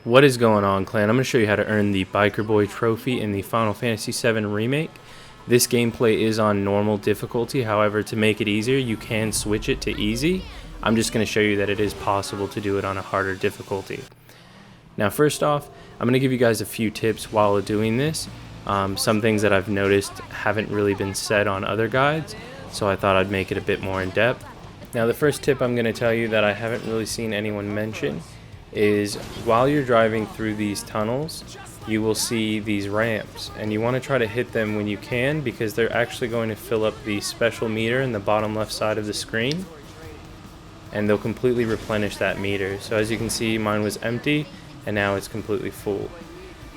What is going on, clan? I'm going to show you how to earn the Biker Boy trophy in the Final Fantasy VII Remake. This gameplay is on normal difficulty, however, to make it easier, you can switch it to easy. I'm just going to show you that it is possible to do it on a harder difficulty. Now, first off, I'm going to give you guys a few tips while doing this. Some things that I've noticed haven't really been said on other guides, so I thought I'd make it a bit more in depth. Now, the first tip I'm going to tell you that I haven't really seen anyone mention is while you're driving through these tunnels, you will see these ramps, and you want to try to hit them when you can because they're actually going to fill up the special meter in the bottom left side of the screen, and they'll completely replenish that meter. So as you can see, mine was empty and now it's completely full.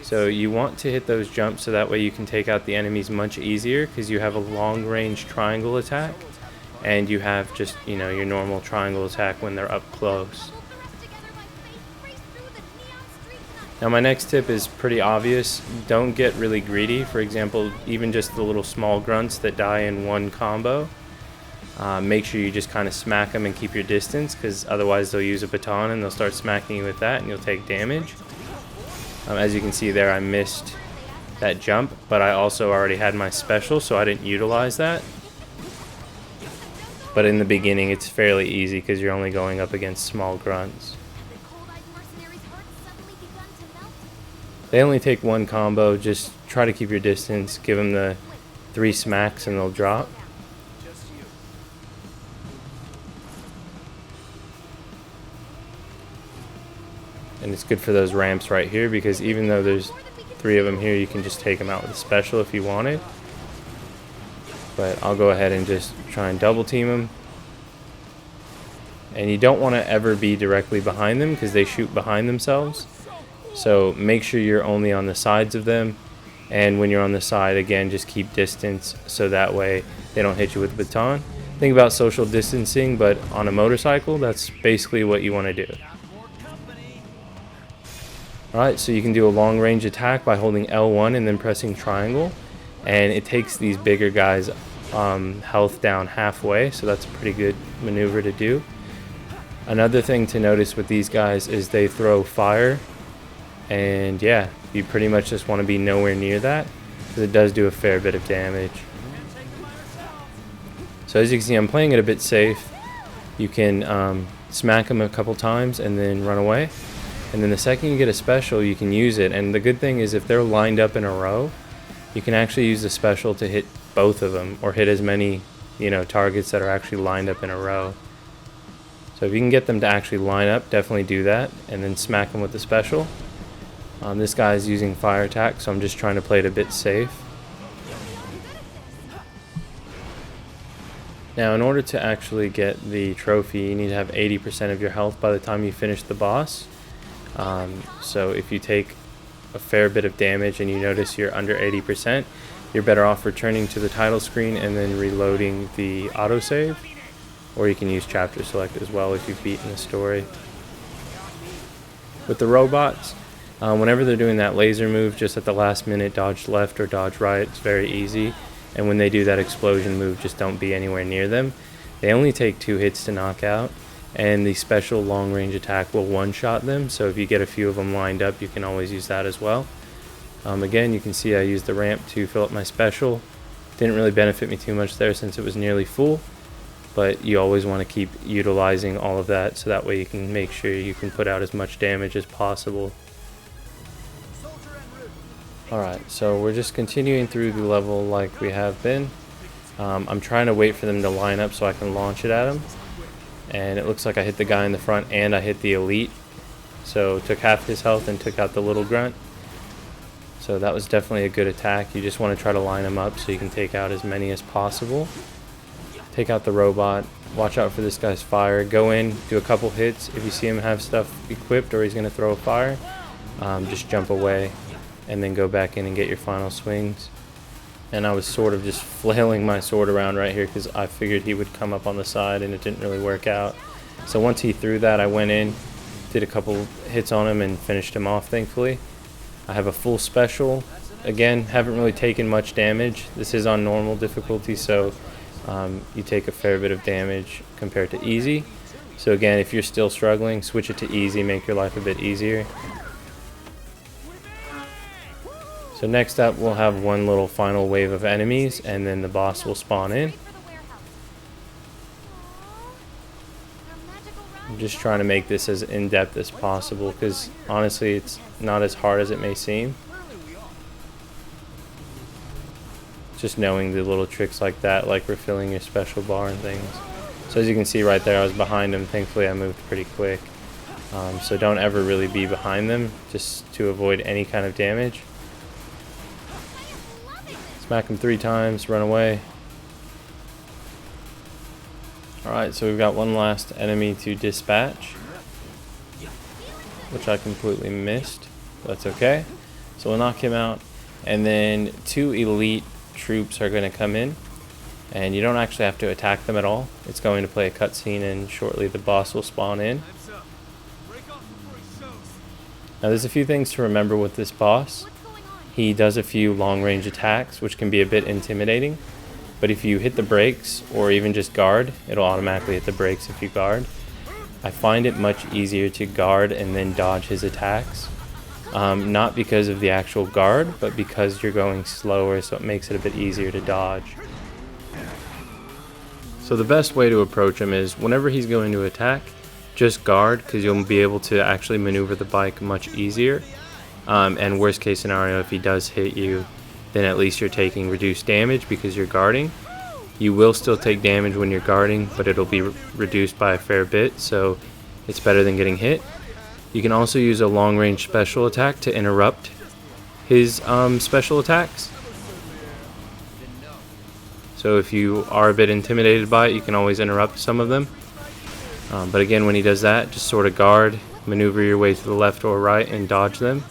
So you want to hit those jumps so that way you can take out the enemies much easier, because you have a long range triangle attack and you have just, your normal triangle attack when they're up close. Now, my next tip is pretty obvious. Don't get really greedy. For example, even just the little small grunts that die in one combo, make sure you just kind of smack them and keep your distance, because otherwise they'll use a baton and they'll start smacking you with that and you'll take damage. As you can see there, I missed that jump, but I also already had my special, so I didn't utilize that. But in the beginning it's fairly easy because you're only going up against small grunts. They only take one combo. Just try to keep your distance, give them the 3 smacks and they'll drop. And it's good for those ramps right here, because even though there's 3 of them here, you can just take them out with a special if you wanted. But I'll go ahead and just try and double team them. And you don't want to ever be directly behind them because they shoot behind themselves. So make sure you're only on the sides of them, and when you're on the side, again, just keep distance so that way they don't hit you with a baton. Think about social distancing, but on a motorcycle, that's basically what you want to do. Alright, so you can do a long range attack by holding L1 and then pressing triangle, and it takes these bigger guys' health down halfway, so that's a pretty good maneuver to do. Another thing to notice with these guys is they throw fire. And yeah, you pretty much just want to be nowhere near that, because it does do a fair bit of damage. So as you can see, I'm playing it a bit safe. You can smack them a couple times and then run away. And then the second you get a special, you can use it. And the good thing is if they're lined up in a row, you can actually use the special to hit both of them, or hit as many targets that are actually lined up in a row. So if you can get them to actually line up, definitely do that, and then smack them with the special. This guy is using fire attack, so I'm just trying to play it a bit safe. Now, in order to actually get the trophy, you need to have 80% of your health by the time you finish the boss. So if you take a fair bit of damage and you notice you're under 80%, you're better off returning to the title screen and then reloading the autosave. Or you can use chapter select as well if you've beaten the story. With the robots, whenever they're doing that laser move, just at the last minute, dodge left or dodge right. It's very easy. And when they do that explosion move, just don't be anywhere near them. They only take 2 hits to knock out, and the special long range attack will one-shot them. So if you get a few of them lined up, you can always use that as well. Again, you can see I used the ramp to fill up my special. Didn't really benefit me too much there since it was nearly full, but you always want to keep utilizing all of that so that way you can make sure you can put out as much damage as possible. Alright, so we're just continuing through the level like we have been. I'm trying to wait for them to line up so I can launch it at them. And it looks like I hit the guy in the front and I hit the elite. So took half his health and took out the little grunt. So that was definitely a good attack. You just want to try to line them up so you can take out as many as possible. Take out the robot. Watch out for this guy's fire. Go in, do a couple hits. If you see him have stuff equipped or he's going to throw a fire, just jump away and then go back in and get your final swings. And I was sort of just flailing my sword around right here because I figured he would come up on the side, and it didn't really work out. So once he threw that, I went in, did a couple hits on him and finished him off, thankfully. I have a full special. Again, haven't really taken much damage. This is on normal difficulty, so you take a fair bit of damage compared to easy. So again, if you're still struggling, switch it to easy, make your life a bit easier. So next up, we'll have one little final wave of enemies, and then the boss will spawn in. I'm just trying to make this as in-depth as possible, because honestly, it's not as hard as it may seem. Just knowing the little tricks like that, like refilling your special bar and things. So as you can see right there, I was behind him. Thankfully, I moved pretty quick. So don't ever really be behind them, just to avoid any kind of damage. Smack him 3 times, run away. Alright, so we've got one last enemy to dispatch, which I completely missed. That's okay. So we'll knock him out, and then 2 elite troops are going to come in, and you don't actually have to attack them at all. It's going to play a cutscene, and shortly the boss will spawn in. Now there's a few things to remember with this boss. He does a few long-range attacks, which can be a bit intimidating. But if you hit the brakes, or even just guard, it'll automatically hit the brakes if you guard. I find it much easier to guard and then dodge his attacks. Not because of the actual guard, but because you're going slower, so it makes it a bit easier to dodge. So the best way to approach him is, whenever he's going to attack, just guard, because you'll be able to actually maneuver the bike much easier. And worst case scenario, if he does hit you, then at least you're taking reduced damage because you're guarding. You will still take damage when you're guarding, but it'll be reduced by a fair bit, so it's better than getting hit. You can also use a long-range special attack to interrupt his special attacks. So if you are a bit intimidated by it, you can always interrupt some of them. But again, when he does that, just sort of guard, maneuver your way to the left or right and dodge them.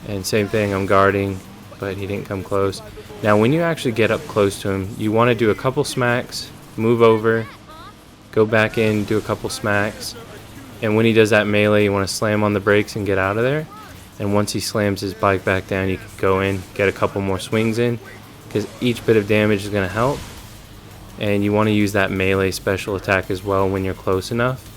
And same thing, I'm guarding, but he didn't come close. Now when you actually get up close to him, you want to do a couple smacks, move over, go back in, do a couple smacks. And when he does that melee, you want to slam on the brakes and get out of there. And once he slams his bike back down, you can go in, get a couple more swings in, because each bit of damage is going to help. And you want to use that melee special attack as well when you're close enough,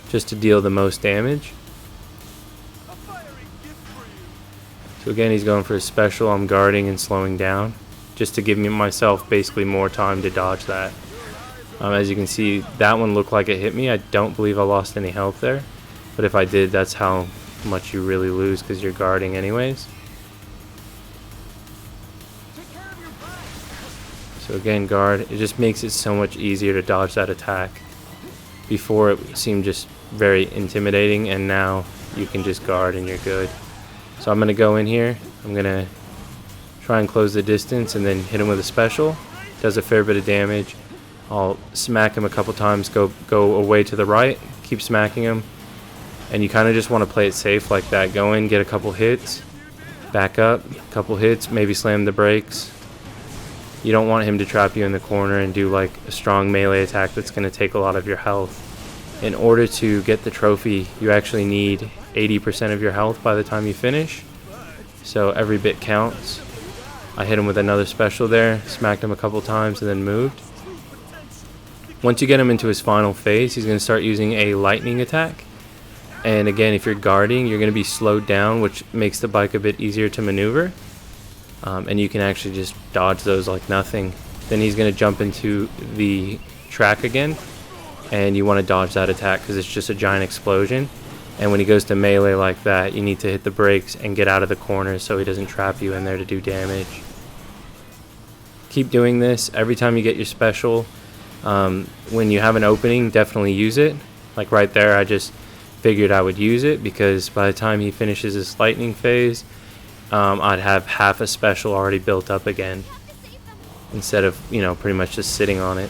just to deal the most damage. So again, he's going for a special. I'm guarding and slowing down, just to give myself basically more time to dodge that. As you can see, that one looked like it hit me. I don't believe I lost any health there, but if I did, that's how much you really lose, because you're guarding anyways. So again, guard. It just makes it so much easier to dodge that attack. Before it seemed just very intimidating, and now you can just guard and you're good. So I'm going to go in here. I'm going to try and close the distance and then hit him with a special. Does a fair bit of damage. I'll smack him a couple times, go away to the right, keep smacking him. And you kind of just want to play it safe like that. Go in, get a couple hits, back up, a couple hits, maybe slam the brakes. You don't want him to trap you in the corner and do like a strong melee attack that's going to take a lot of your health. In order to get the trophy, you actually need 80% of your health by the time you finish. So every bit counts. I hit him with another special there, smacked him a couple times, and then moved. Once you get him into his final phase, he's going to start using a lightning attack. And again, if you're guarding, you're going to be slowed down, which makes the bike a bit easier to maneuver. And you can actually just dodge those like nothing. Then he's going to jump into the track again, and you want to dodge that attack because it's just a giant explosion. And when he goes to melee like that, you need to hit the brakes and get out of the corner so he doesn't trap you in there to do damage. Keep doing this. Every time you get your special, when you have an opening, definitely use it. Like right there, I just figured I would use it, because by the time he finishes his lightning phase, I'd have half a special already built up again, instead of, pretty much just sitting on it.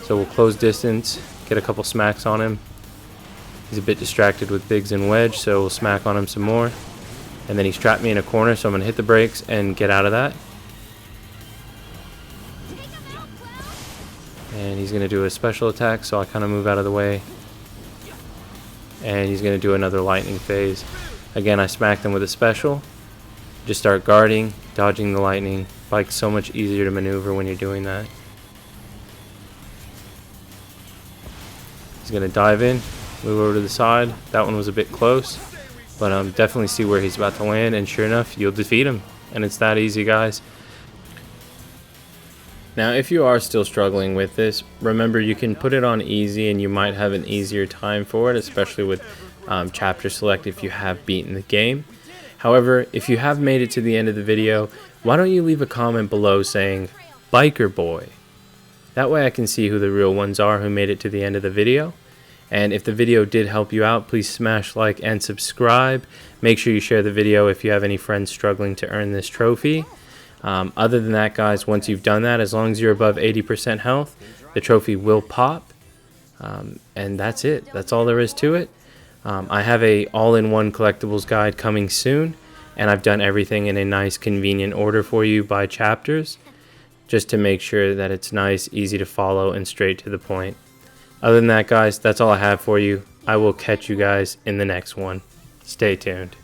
So we'll close distance, get a couple smacks on him. He's a bit distracted with Biggs and Wedge, so we'll smack on him some more. And then he's trapped me in a corner, so I'm going to hit the brakes and get out of that. And he's going to do a special attack, so I kind of move out of the way. And he's going to do another lightning phase. Again, I smacked him with a special. Just start guarding, dodging the lightning. Bike's so much easier to maneuver when you're doing that. He's going to dive in, move over to the side. That one was a bit close. But definitely see where he's about to land, and sure enough, you'll defeat him. And it's that easy, guys. Now, if you are still struggling with this, remember you can put it on easy and you might have an easier time for it, especially with chapter select if you have beaten the game. However, if you have made it to the end of the video, why don't you leave a comment below saying, Biker Boy? That way I can see who the real ones are who made it to the end of the video. And if the video did help you out, please smash like and subscribe. Make sure you share the video if you have any friends struggling to earn this trophy. Other than that, guys, once you've done that, as long as you're above 80% health, the trophy will pop. And that's it. That's all there is to it. I have a all-in-one collectibles guide coming soon, and I've done everything in a nice, convenient order for you by chapters, just to make sure that it's nice, easy to follow, and straight to the point. Other than that, guys, that's all I have for you. I will catch you guys in the next one. Stay tuned.